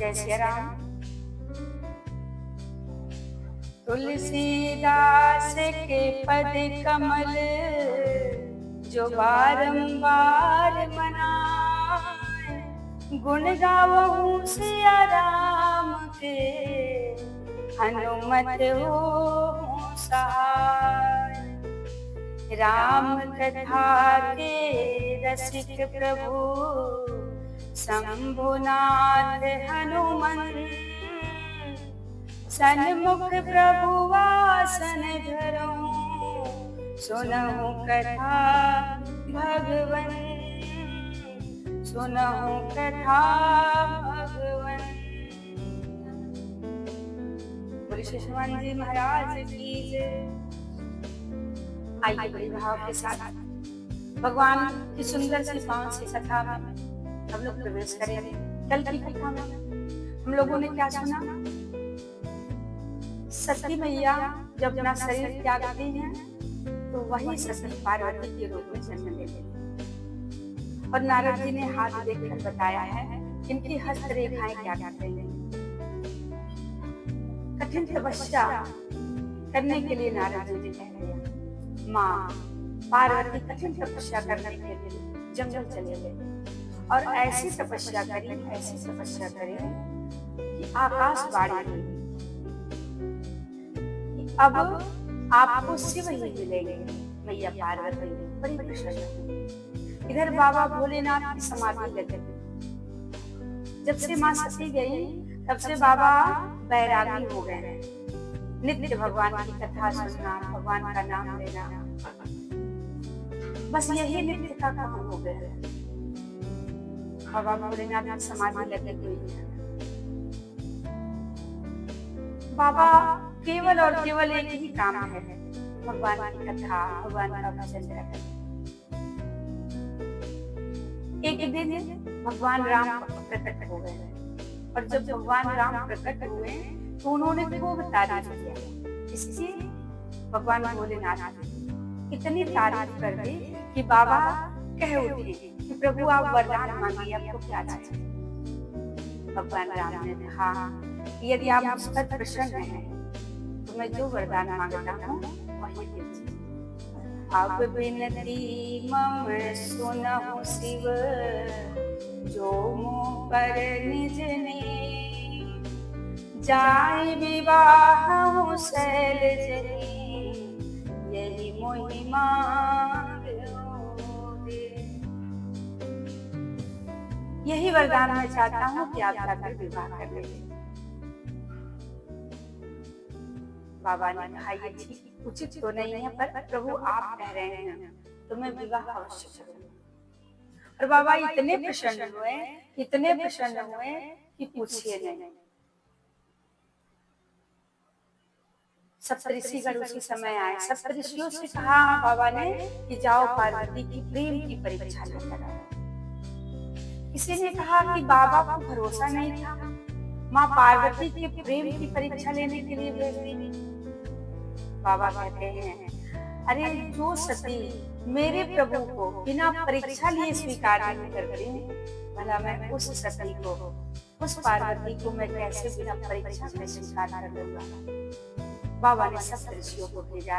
जय श्री राम। तुलसीदास के पद कमल जो बारंबार मनाए, गुण गावहूँ सिया राम के, हनुमत हो सहाय। राम कथा के रसिक प्रभु शंभुनाथ हनुमंत, सन्मुख प्रभु वासन धरऊं, सुनहु कथा भगवन, सुनहु कथा भगवन। बोले श्री हनुमान जी महाराज की जय। आइए बड़े भाव के साथ भगवान की सुंदर सी पावन सी कथा में हम लोग प्रवेश करेंगे। कल की कथा में हम लोगों ने क्या सुना? सती मैया जब अपना शरीर त्यागती हैं तो वही सती पार्वती के रूप में जन्म लेती है। और नारद जी ने हाथ देखकर बताया है इनकी हस्त रेखाएं क्या कहते हैं। कठिन तपस्या करने के लिए नारद जी ने कह दिया, माँ पार्वती कठिन तपस्या करने के लिए जंगल चले गए और ऐसी तपस्या करी कि आकाशवाणी हुई, अब आपको शिव ही मिलेंगे। मैया पार्वती बड़ी प्रसन्न हुई। इधर बाबा भोलेनाथ की समाधि लगे। जब से माँ सती गई तब से बाबा बैरागी हो गए। नित्य भगवान की कथा सुनना, भगवान का नाम लेना, बस यही नित्य का काम हो गया। बाबा भोलेनाथ की समाधि लगी हुई है। बाबा केवल और केवल एक ही काम है, भगवान की कथा, भगवान का भजन करना। एक दिन भगवान राम प्रकट हो गए और जब भगवान राम प्रकट हुए तो उन्होंने खूब तारीफ किया। इसकी भगवान भोलेनाथ ने इतनी तारीफ कर दी कि बाबा कह उठे कि प्रभु आप वरदान मांगिए, आपको क्या चाहिए। भगवान राम ने कहा कि यदि आप मुझ पर प्रसन्न हैं तो मैं जो वरदान मांगता हूँ वही दीजिए। अब बिनती मम सुनहु शिव, जो मुँह पर निज ने, जाय विवाह शैल जनी, यही मोहि मांग लोगे। यही वरदान मैं चाहता हूँ कि आप जाकर विवाह कर लीजिए। बाबा ने कहा ये ठीक उचित तो नहीं है, पर प्रभु आप कह रहे हैं तो मैं विवाह अवश्य करूंगा। और बाबा इतने प्रसन्न हुए कि पूछिए नहीं। सप्तऋषिगण उसी समय आए। सप्तऋषियों से कहा बाबा ने कि जाओ पार्वती की प्रेम की परीक्षा लेकर आओ। किसी ने कहा कि बाबा को भरोसा नहीं था, माँ पार्वती के प्रेम की परीक्षा लेने के लिए भेज दी। बाबा कहते हैं अरे जो सती मेरे प्रभु को बिना परीक्षा लिए स्वीकार नहीं करती, भला मैं उस सती को, उस पार्वती को मैं कैसे बिना परीक्षा के स्वीकार कर लूंगा। बाबा ने सप्तऋषियों को भेजा।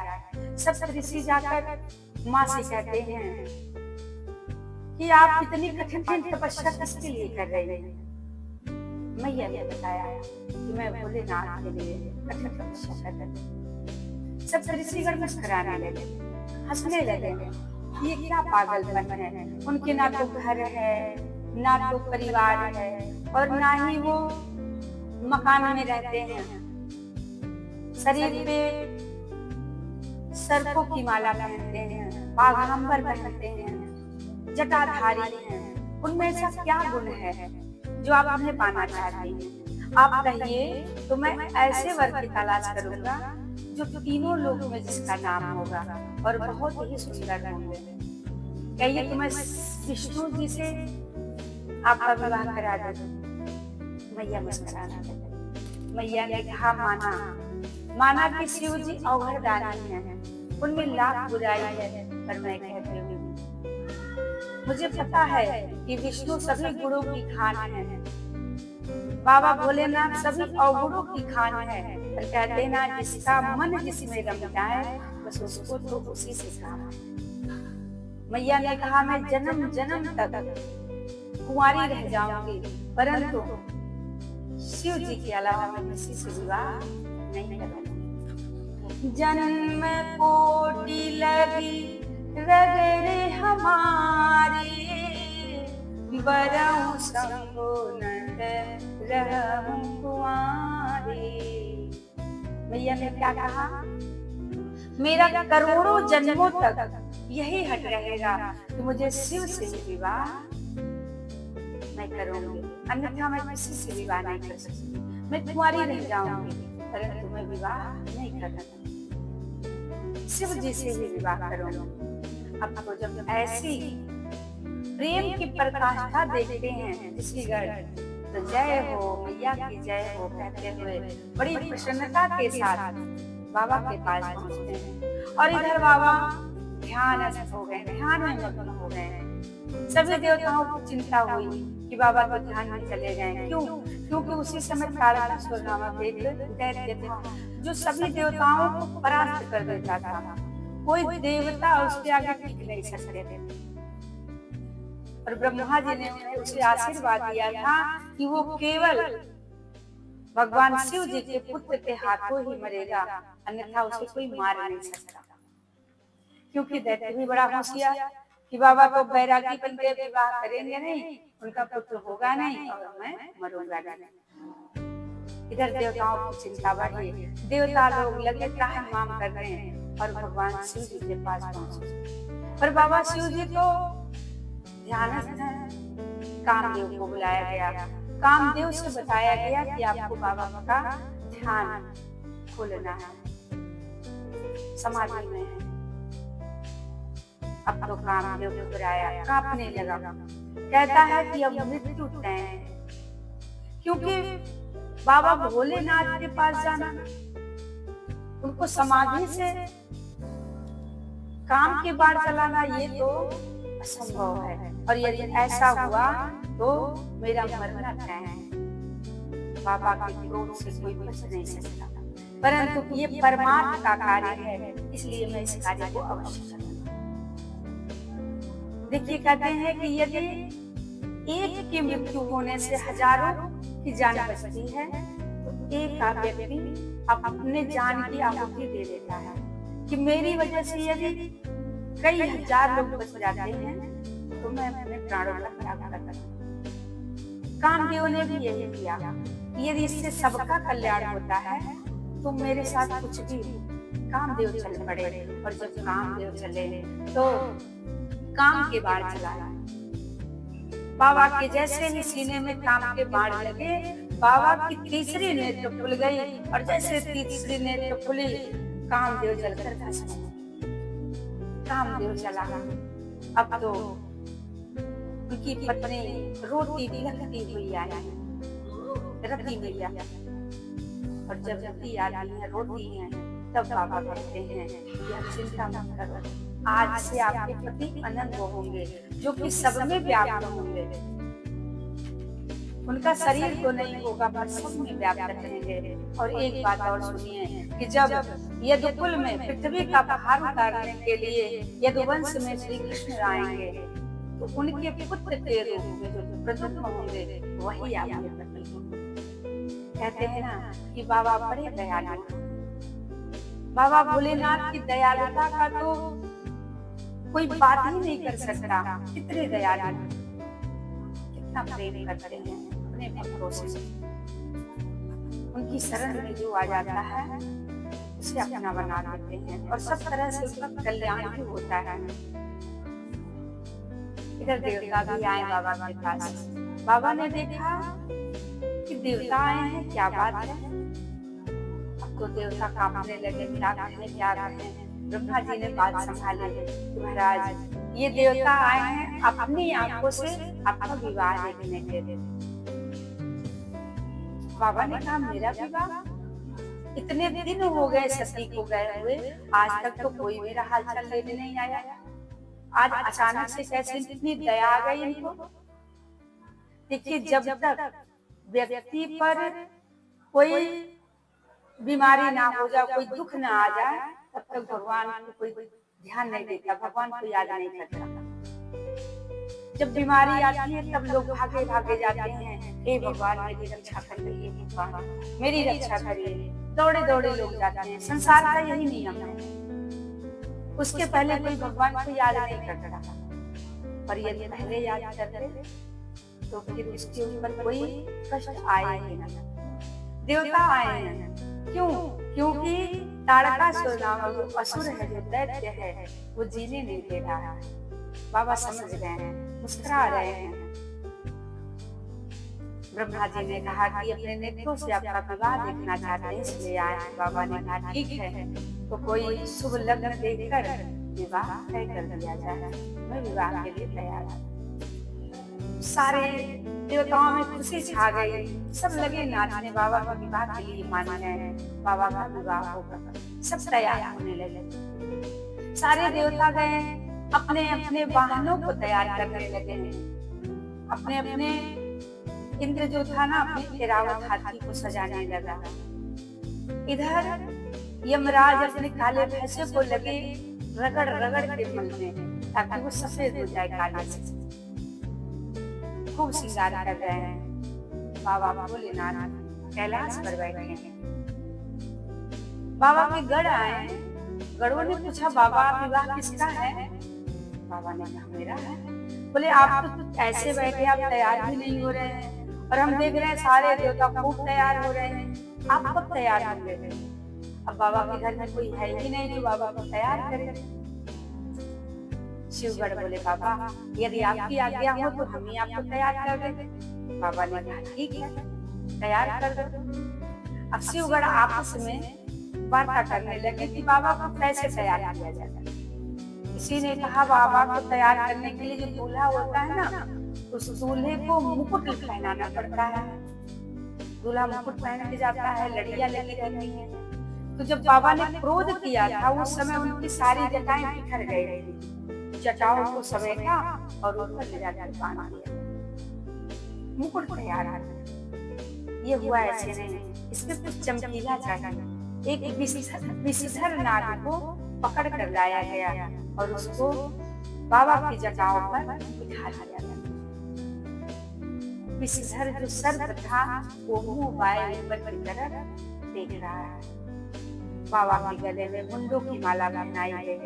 सप्तऋषि जाकर माँ से कहते हैं कि आप इतनी कठिन तपस्या किसके लिए कर रहे हैं। मैया ने बताया कि मैं भोलेनाथ के लिए कठिन तपस्या कर रही हूँ। सप्तऋषिगण मुस्कुराने लगे, हंसने लगे। ये क्या पागलपन है, उनके ना तो घर है, ना तो परिवार है, और ना ही वो मकान में रहते हैं। शरीर पे सर्पों की माला पहनते हैं, बाघांबर पहनते हैं, जटाधारी हैं। उनमें ऐसा क्या गुण है जो आप उन्हें पाना चाहते हैं? आप कहिए तो मैं ऐसे वर की तलाश करूंगा जो तीनों लोगों में जिसका नाम होगा और बहुत ही सुंदर होंगे। कहिए तो मैं विष्णु जी से आपका विवाह करा दूं। मैया मुस्कुराने लगी। मैया ने कहा माना कि शिव जी अवघड़दानी हैं, उनमें लाख बुराई है, पर मैं कहती हूँ मुझे पता है कि विष्णु सभी गुणों की खान है। बाबा भोलेनाथ सभी अवगुणों की खान है, पर कहते हैं ना, जिसका मन जिसमें रम जाए बस उसको तो उसी से काम है। मैया ने कहा, मैं जन्म जन्म तक कुंवारी रह जाऊंगी, परंतु शिव जी के अलावा मैं किसी से विवाह नहीं करूंगी। जन्म कोटि लगी रगड़े हमारी, बरऊ शंभु नंद रहूं कुंवारी। मैया ने क्या कहा, मेरा करोड़ों जन्मों तक यही हट रहेगा कि मुझे शिव से ही विवाह मैं करूंगी, अन्यथा मैं किसी से विवाह नहीं कर सकती। मैं कुंवारी रह जाऊंगी, परंतु मैं विवाह नहीं करूंगी, शिव जी से ही विवाह करूंगी। अब तो जब ऐसी प्रेम की पराकाष्ठा देखते हैं ऋषिगण, तो जय हो मैया की जय हो कहते हुए बड़ी प्रसन्नता के साथ बाबा के पास पहुंचते हैं। और इधर बाबा ध्यानस्थ हो गए, ध्यान में मग्न हो गए। सभी देवताओं को चिंता हुई कि बाबा तो ध्यान में चले गए। क्यों? क्योंकि उसी समय तारकासुर नामक एक दैत्य था जो सभी देवताओं को परास्त कर देता था। कोई देवता उसके आगे टिक नहीं सकते थे। और ब्रह्मा जी ने उसे आशीर्वाद दिया था कि वो केवल भगवान शिव जी के पुत्र के हाथों ही मरेगा, अन्यथा उसे कोई मार नहीं सकता। क्योंकि दैत्य भी बड़ा होशियार कि बाबा तो बैरागी बन के विवाह करेंगे नहीं, उनका पुत्र होगा नहीं और मैं मरूंगा नहीं। इधर देवताओं की चिंता बढ़ी, देवता लोग लगे त्राहिमाम कर रहे हैं और भगवान शिव जी के पास पहुंचे। पर बाबा शिव जी तो ध्यानस्थ है। कामदेव को बुलाया गया, कामदेव से बताया गया कि आपको बाबा का ध्यान खोलना है, समाधि में है। अब तो कामदेव घबराया, कांपने लगा, कहता है कि अब मृत्यु तय है, क्योंकि बाबा भोलेनाथ के पास जाना, उनको समाधि से काम के बाढ़ चलाना ये तो असंभव है। और यदि ऐसा हुआ तो मेरा मरना तय है। बाबा के क्रोध से कोई बच नहीं सकता, परंतु ये परमात्मा का कार्य है, इसलिए मैं इस कार्य को अवश्य करूंगा। देखिए, कहते हैं कि यदि एक की मृत्यु होने से हजारों की जान बचती है, तो एक का व्यक्ति अपने जान की आहुति दे देता है कि मेरी वजह से यदि कई हजार लोग बच जाते हैं तो मैं अपने प्राणों का त्याग करता हूं। कामदेव ने भी यही किया। यदि इससे सबका कल्याण होता है तो मेरे साथ कुछ भी। कामदेव चल पड़े, और जब कामदेव चले तो काम के बाढ़ चलाया। बाबा के जैसे ही सीने में काम के बाढ़ लगे, बाबा की तीसरी नेत्र खुल गई, और जैसे तीसरी नेत्र खुली, कामदेव जलकर धंस गए। कामदेव चला। अब तो उनकी पत्नी रोटी बिलखती हुई आई, रति मैया, और जब रति आती है, रोटी है, तब बाबा कहते हैं यह चिंता मत करो, आज से आपके पति अनंत होंगे, जो कि सब में व्याप्त होंगे। उनका शरीर तो नहीं होगा, पर सब में व्याप्त रहेंगे। और एक बात और सुनिए कि जब यदुकुल में पृथ्वी का भार उतारने के लिए यदुवंश में श्री कृष्ण आएंगे, तो उनके पुत्र के रूप में जो प्रद्युम्न होंगे वही आपके पति होंगे। कहते हैं ना कि बाबा बड़े दयालु। बाबा भोलेनाथ की दयालुता का तो कोई बात ही नहीं कर सकता। कितने दयालु, कितना प्रेम करते हैं अपने भक्तों से। उनकी शरण में जो आ जाता है उसे अपना बना देते हैं, और सब तरह से उसका कल्याण भी होता है। इधर देवता भी आए बाबा के पास। बाबा ने देखा कि देवता आए हैं, क्या बात है। अब तो देवता कांपने लगे, क्या कहें। ब्रह्मा जी ने बात संभाली कि महाराज, ये देवता आए हैं अपनी आंखों से आपका विवाह देखने के लिए। बाबा ने कहा, मेरा विवाह? इतने दिन हो गए सती को गए हुए, आज तक तो कोई मेरा हालचाल लेने नहीं आया। आज अचानक से कैसे इतनी दया आ गई इनको। देखिए, जब तक व्यक्ति पर कोई बीमारी ना हो जाए, कोई दुख ना आ जाए, तब तक भगवान को कोई ध्यान नहीं देता, भगवान को याद नहीं करता। जब बीमारी आती है तब लोग भागे भागे जाते हैं, हे भगवान मेरी रक्षा करिए, भगवान मेरी रक्षा करिए, दौड़े दौड़े लोग जाते हैं। संसार का यही नियम है, उसके पहले कोई भगवान को याद नहीं करता, पर यदि पहले याद करते तो फिर उसके ऊपर कोई कष्ट आए ही ना। देवता आए हैं, क्यों? क्योंकि ताड़कासुर नाम जो असुर है, जो दैत्य है, वो जीने नहीं दे रहा है। बाबा समझ गए हैं, मुस्कुरा रहे हैं। ब्रह्मा जी ने कहा कि अपने नेत्रों से आपका विवाह देखना चाहते हैं, इसलिए आए हैं। बाबा ने कहा ठीक है, तो कोई शुभ लग्न देखकर विवाह तय कर दिया जाए, मैं विवाह के लिए तैयार हूँ। सारे देवताओं में खुशी छा गई, सब लगे नाचने, बाबा का विवाह के लिए मान गए, बाबा का विवाह होगा, सब तैयार होने लगे। सारे देवता गए, अपने अपने वाहनों को तैयार करने लगे, अपने अपने इंद्र जो था ना, अपने ऐरावत हाथी को सजाने लगा। इधर यमराज अपने काले भैंसे को लगे रगड़ रगड़ के मलने, ताकि वो सफेद हो जाए काले से। खूब श्रृंगार कर रहे हैं। बाबा भोलेनाथ कैलाश पर बैठे हैं। बाबा के गढ़ आए, गढ़ों ने पूछा बाबा विवाह किसका है? बाबा ने कहा मेरा है। बोले आप तो ऐसे बैठे, आप तैयार भी नहीं हो रहे हैं, और हम देख रहे हैं सारे देवता खूब तैयार हो रहे हैं, आप कब तैयार होंगे? अब बाबा के घर में कोई है ही नहीं जो बाबा को तैयार करे। शिवगढ़ बोले बाबा यदि आपकी आज्ञा हो तो हम ही आपको तैयार कर देंगे। बाबा ने कहा ठीक है, तैयार कर दो। अब शिवगढ़ आपस में वार्ता करने लगे कि बाबा को कैसे तैयार किया जाए। किसी ने कहा बाबा को तैयार करने के लिए जो दूल्हा होता है ना, उस दूल्हे को मुकुट पहनाना पड़ता है। दूल्हा मुकुट पहन के जाता है, लड़ियां लगी रहती हैं। तो जब बाबा ने क्रोध किया था, उस समय उनकी सारी जटाएं बिखर गई थी। जटाओं को समेटा और ऊपर ले जाकर बांध दिया। मुकुट तैयार है। ये हुआ ऐसे नहीं, इसमें कुछ चमकीला चाहिए। एक विषधर नाग को पकड़ कर लाया गया और उसको बाबा की जटाओं पर बिठा दिया गया। विषधर जो सर्प था वो मुंह बाएं ऊपर की तरफ देख रहा है। बाबा के गले में मुंडों की माला पहनाई गई।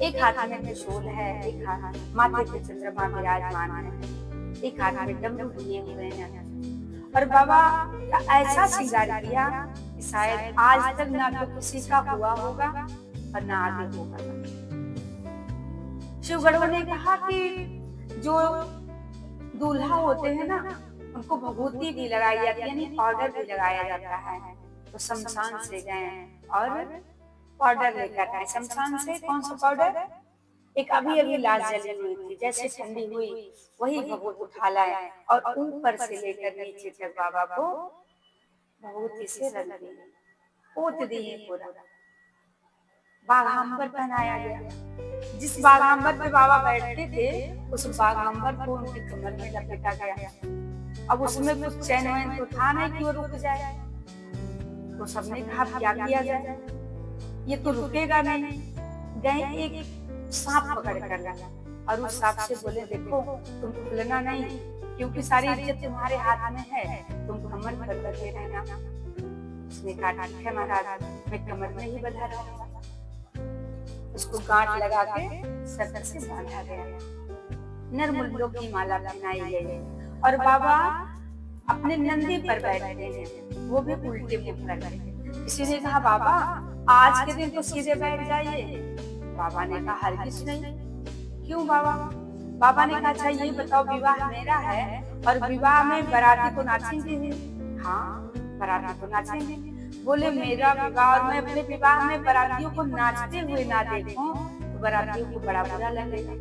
एक हाथ में त्रिशूल है, एक हाथ माथे पे चंद्रमा विराजमान है, एक हाथ में डमरू लिए हुए हैं। और बाबा का ऐसा श्रृंगार किया कि शायद आज तक ना तो किसी का हुआ होगा और ना आगे होगा। शिवगढ़ ने कहा कि जो दूल्हा होते हैं ना, उनको भभूति भी लगाई जाती है, यानी पाउडर भी लगाया जाता है। तो शमशान से गए और पाउडर लेकर आए। शमशान से कौन सा पाउडर? एक अभी अभी लाश जली हुई थी, जैसे ठंडी हुई वही भभूत उठा लाए और ऊपर से लेकर नीचे तक बाबा को भभूति से रंग दिए, पोत दिए पूरा। बाघांबर पहनाया गया। जिस बाघांबर पे बाबा बैठते थे, उस बाघांबर को उनकी कमर में लपेटा गया। अब उसमें कुछ चैन वैन तो था नहीं कि वो रुक जाए, तो सबने कहा क्या किया जाए, ये तो रुकेगा नहीं। गए एक सांप पकड़ कर और उस सांप से बोले देखो तुम खुलना नहीं, क्योंकि सारी इज्जत तुम्हारे हाथ में है, तुम कमर पर बंधे रहना। उसने कहा ठीक है महाराज, मैं कमर में ही बंधा रहूंगा। उसको गांठ लगा के सर से बांधा गया। नरमुंडों की माला पहनाई गई और बाबा अपने नंदी पर बैठे हैं, वो भी उल्टे मुंह करके। किसी ने कहा बाबा आज के दिन तो सीधे बैठ जाइए। बाबा ने कहा हरगिज नहीं। क्यों बाबा? बाबा ने कहा अच्छा ये बताओ, विवाह मेरा है और विवाह में बाराती को नाचेंगे? हाँ बाराती को नाचेंगे। बोले मेरा विवाह और मैं अपने विवाह में बारातियों को नाचते हुए ना देखूं तो बारातियों को बड़ा बुरा लगेगा,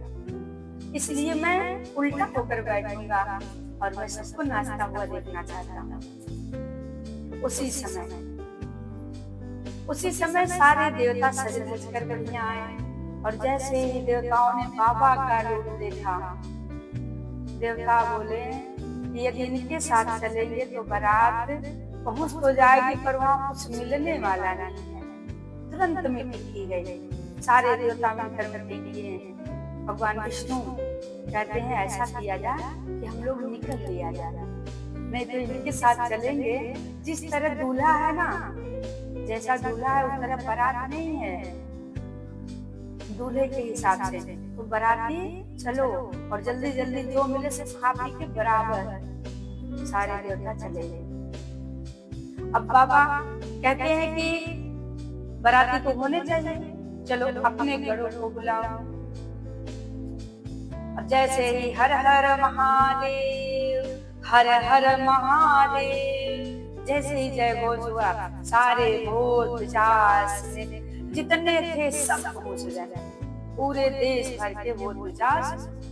इसलिए मैं उल्टा होकर बैठूंगा और मैं सबको नाचता हुआ देखना चाहता हूँ। उसी समय सारे देवता सज धज कर बढ़िया आए और जैसे ही देवताओं ने बाबा का रूप देखा, देवता बोले कि यदि इनके साथ चलेंगे तो बारात पहुंच तो जाएगी पर वहां कुछ मिलने वाला नहीं है। तुरंत मीटिंग की गई, सारे देवता मिलकर मीटिंग किए हैं। भगवान विष्णु कहते हैं ऐसा किया जाए कि हम लोग निकल लिया जाए, नहीं तो इनके साथ चलेंगे। जिस तरह दूल्हा है ना, जैसा दूल्हा है उस तरह बारात नहीं है। दूल्हे के हिसाब से तो बाराती चलो और जल्दी जल्दी जो मिले सब खा पी के बराबर सारे देवता चले गए। अब बाबा कहते हैं कि बाराती तो होने चाहिए, चलो अपने गढ़ों को बुलाओ। अब जैसे ही हर हर महादेव, हर हर महादेव, जैसे ही जय घोष हुआ, सारे भूत पिशाच जितने थे सब पहुंच गए। पूरे देश भर के भूत पिशाच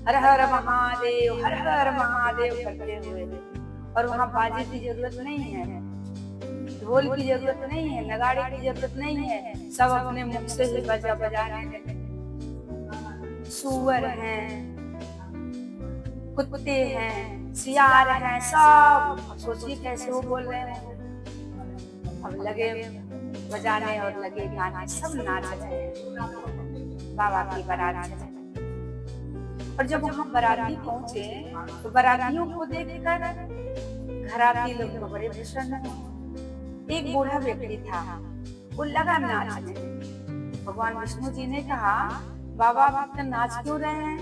हर हर महादेव, हर हर महादेव करते हुए। और वहाँ बाजे की जरूरत नहीं है, ढोल की जरूरत नहीं है, नगाड़े की जरूरत नहीं है, सब अपने मुख से ही बजा बजाने लगे। सूअर हैं, कुत्ते हैं, सियार हैं, सब सोचिए कैसे वो बोल रहे हैं। अब लगे बजाने और लगे गाने, सब नाच रहे हैं बाबा की बारात से। और जब वहाँ बाराती पहुंचे तो बारातियों को देखकर घराती लोग तो बड़े प्रसन्न हुए। एक बूढ़ा व्यक्ति था, वो लगा नाचने। भगवान विष्णु जी ने कहा बाबा आप इतना नाच क्यों रहे हैं?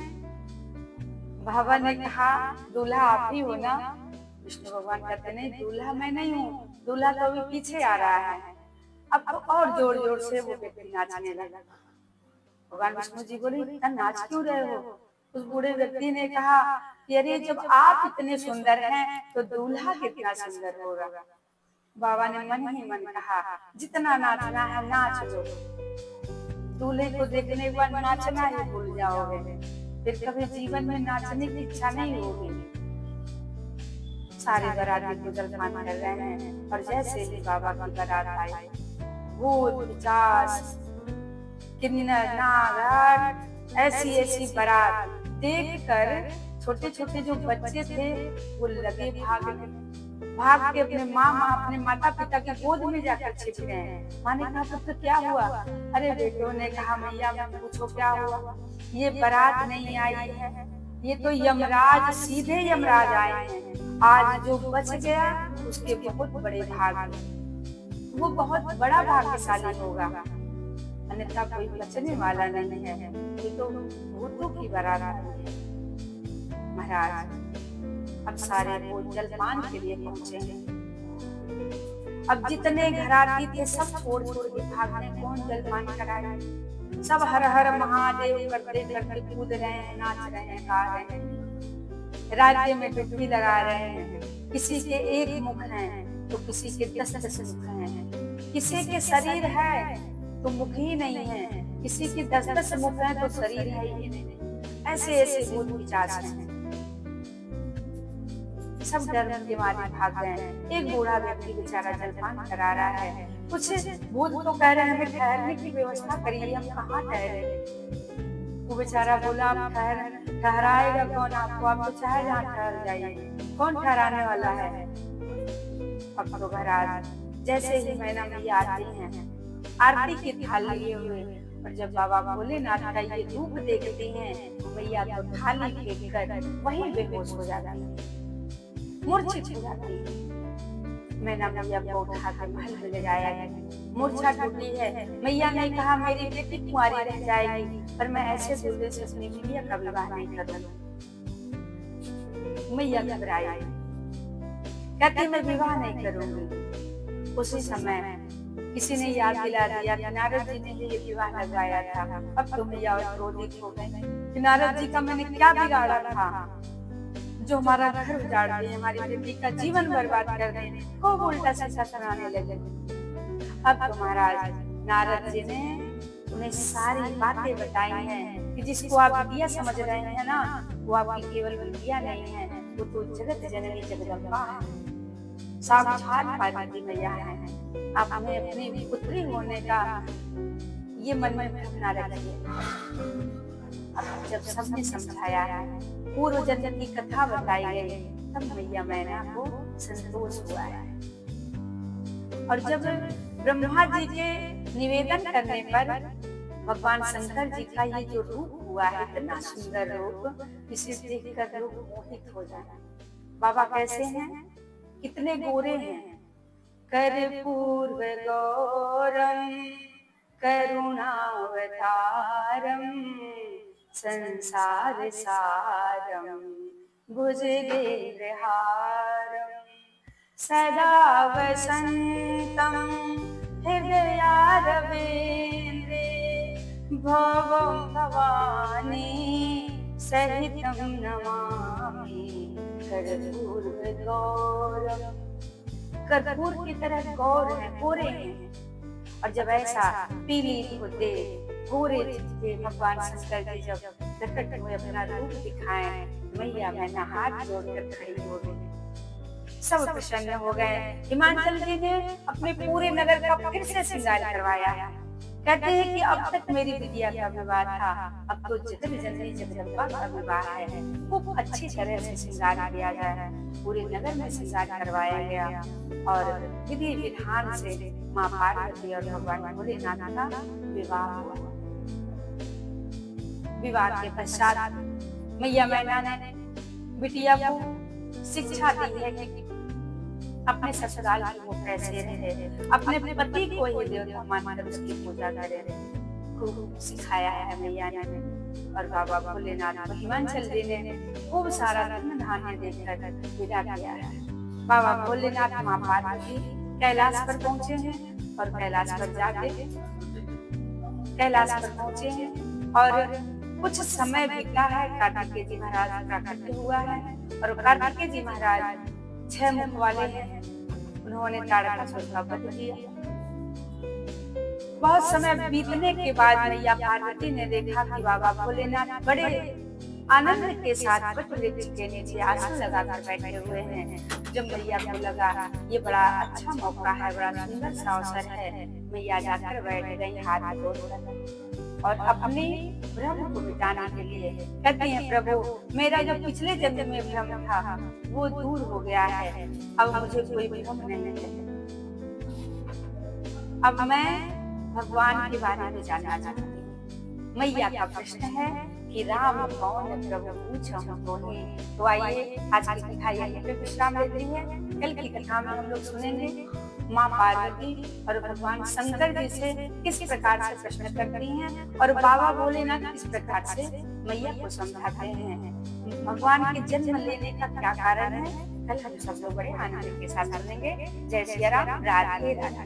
बाबा ने कहा दूल्हा आप ही हो ना? विष्णु भगवान कहते नहीं दूल्हा मैं नहीं हूँ, दूल्हा तो अभी पीछे आ रहा है। अब तो और जोर जोर से वो व्यक्ति नाचने लगा। भगवान विष्णु जी बोले इतना नाच क्यों रहे हो? उस बूढ़े व्यक्ति ने कहा कि अरे जब आप इतने सुंदर हैं तो दूल्हा कितना सुंदर होगा। बाबा ने मन ही मन कहा जितना नाचना है नाच लो, दूल्हे को देखने के बाद नाचना ही भूल जाओगे, फिर कभी जीवन में नाचने की इच्छा नहीं होगी। सारे बाराती को जलपान कर रहे हैं और जैसे ही बाबा की बारात आई, भूत पिशाच किन्नर नाग ऐसी ऐसी बारात देखकर छोटे छोटे जो बच्चे थे वो लगे भागने। भाग के अपने अपने माता पिता की गोद में जाकर छिप गए हैं। माँ ने कहा पुत्र क्या हुआ? अरे बेटों ने कहा मैया पूछो क्या हुआ? ये बारात नहीं आई है, ये तो यमराज, सीधे यमराज आए हैं। आज जो बच गया उसके बहुत बड़े भाग, वो बहुत बड़ा भाग्यशाली होगा, अन्यथा कोई बचने वाला नहीं है। ये तो भूतों की बारात है। महाराज अब सारे भूत जलपान के लिए पहुंचे हैं। अब जितने घराती थे सब छोड़ छोड़ के भागने, कौन जलपान कराए? सब हर हर महादेव करते करते कूद रहे हैं, नाच रहे हैं, गा रहे हैं, राज्य में डुबकी लगा रहे हैं। किसी के एक मुख है तो किसी के 10-10 मुख हैं, किसी के शरीर है तो मुख ही नहीं है, किसी के 10-10 मुख है तो शरीर है ही नहीं। ऐसे ऐसे भूत पिशाच हैं, सब डर के मारे भाग गए हैं। एक बूढ़ा व्यक्ति बेचारा जलपान करा रहा है। कुछ भूत तो कह रहे हैं हमें ठहरने की व्यवस्था करिए, हम कहाँ ठहरे? वो बेचारा बोला आप ठहराएगा कौन आपको? आप तो चाहे जहाँ ठहर जाइए, कौन ठहराने वाला है? अब तो महाराज जैसे ही मैना मैया आती हैं आरती की थाली लिए हुए, और जब बाबा भोलेनाथ का ये रूप देखते हैं मैया तो थाली फेंक कर वहीं बेहोश हो जाती है, मूर्छित हो जाती है। मैना मैया को उठा कर महल में ले जाया गया। मूर्छा टूटी है। मैया ने कहा मेरी बेटी कुंवारी रह जाएगी, पर मैं ऐसे दूल्हे से अपनी मैया का विवाह नहीं करूंगी। मैया घबराई, कहती मैं विवाह नहीं करूंगी। उसी समय किसी ने याद दिला दिया कि नारद जी ने ये विवाह लगवाया था। अब तो मैया क्रोधित हो गई कि नारद जी का मैंने क्या बिगाड़ा था जो हमारा घर उजाड़ दिए, हमारी बेटी का जीवन बर्बाद कर दिए, खूब उल्टा सीधा सुनाने लगे। अब तो महाराज नारद जी ने उन्हें सारी बातें बताई हैं कि जिसको आप बिटिया समझ रहे हैं ना, वो आपकी केवल बिटिया नहीं है, वो तो जगत जननी जगदम्बा है, साक्षात पार्वती मैया है। आप हमें अपनी पुत्री होने का ये मन में भ्रम न रखिए। अब जब सबने समझाया, पूर्व जन्म की कथा बताई गई, तब मैया मैना को संतोष हुआ है। और जब ब्रह्मा जी के निवेदन करने पर भगवान शंकर जी का ये जो रूप हुआ है, इतना सुंदर रूप, इसे देखकर लोग मोहित हो जाए। बाबा कैसे हैं, कितने गोरे हैं। कर्पूर गौरम करुणावतारम संसार सारम भुजगेन्द्रहारम सदा वसन्तं हृदयारविन्दे भवं भवानी सहितं नमामि कर्पूरगौरम। कर्पूर की तरह गौर है, गोरे हैं। और जब ऐसा पीली धोते गोरे थे भगवान शंकर जी जब प्रकट हुए, अपना रूप दिखाए, मैया मैना हाथ जोड़कर खड़ी हो गई। सब प्रसन्न हो गए। हिमाचल जी ने अपने पूरे नगर का फिर से श्रृंगार करवाया। कहते हैं कि अब तक मेरी बिटिया का विवाह था, अब तो जगत जननी जगदम्बा का विवाह है। खूब अच्छी तरह से श्रृंगार किया गया, पूरे नगर में श्रृंगार करवाया गया और विधि विधान से माँ पार्वती और भगवान भोलेनाथ का विवाह हुआ। विवाह के पश्चात मैया मैना ने बिटिया को शिक्षा दी है कि अपने ससुराल की वो कैसे रहे, अपने पति को ही देवता मानकर उसकी पूजा करे, खूब सिखाया है मैया ने। और बाबा भोलेनाथ को हिमाचल जी ने खूब सारा धन धान्य देकर विदा किया है। बाबा भोलेनाथ माँ पार्वती कैलाश पर पहुंचे हैं और कैलाश पर जाके कैलाश पर पहुंचे हैं और कुछ समय बीता है। कार्तिकेय जी महाराज प्राकट्य हुआ है और कार्तिकेय जी महाराज 6 मुख वाले हैं। उन्होंने तारकासुर का वध किया। बहुत समय बीतने के बाद मैया पार्वती ने देखा कि बाबा भोलेनाथ बड़े आनंद के साथ वट वृक्ष के नीचे आसन लगाकर बैठे हुए हैं। जब मैया को लगा ये बड़ा अच्छा मौका है, बड़ा सुंदर सा अवसर है, मैया जाकर बैठ गई हाथ जोड़कर और अपनी भ्रम को मिटाने के लिए कहती हैं, प्रभु मेरा जो पिछले जन्म में भ्रम था वो दूर हो गया है, अब मुझे कोई भ्रम नहीं है। अब मैं भगवान के बारे में जानना चाहती हूँ। मैया का प्रश्न है कि राम कौन प्रभु पूछो तो आइए आज की कथा यहीं पे विश्राम लेती है। कल की कथा में हम लोग सुनेंगे माँ पार्वती और भगवान शंकर जी से किस प्रकार से प्रश्न करती हैं और बाबा भोलेनाथ किस प्रकार से मैया को समझाते हैं। भगवान के जन्म लेने का क्या कारण है, कल हम सब लोग बड़े आनंद के साथ सुनेंगे। जय सिया राम, राधे राधे।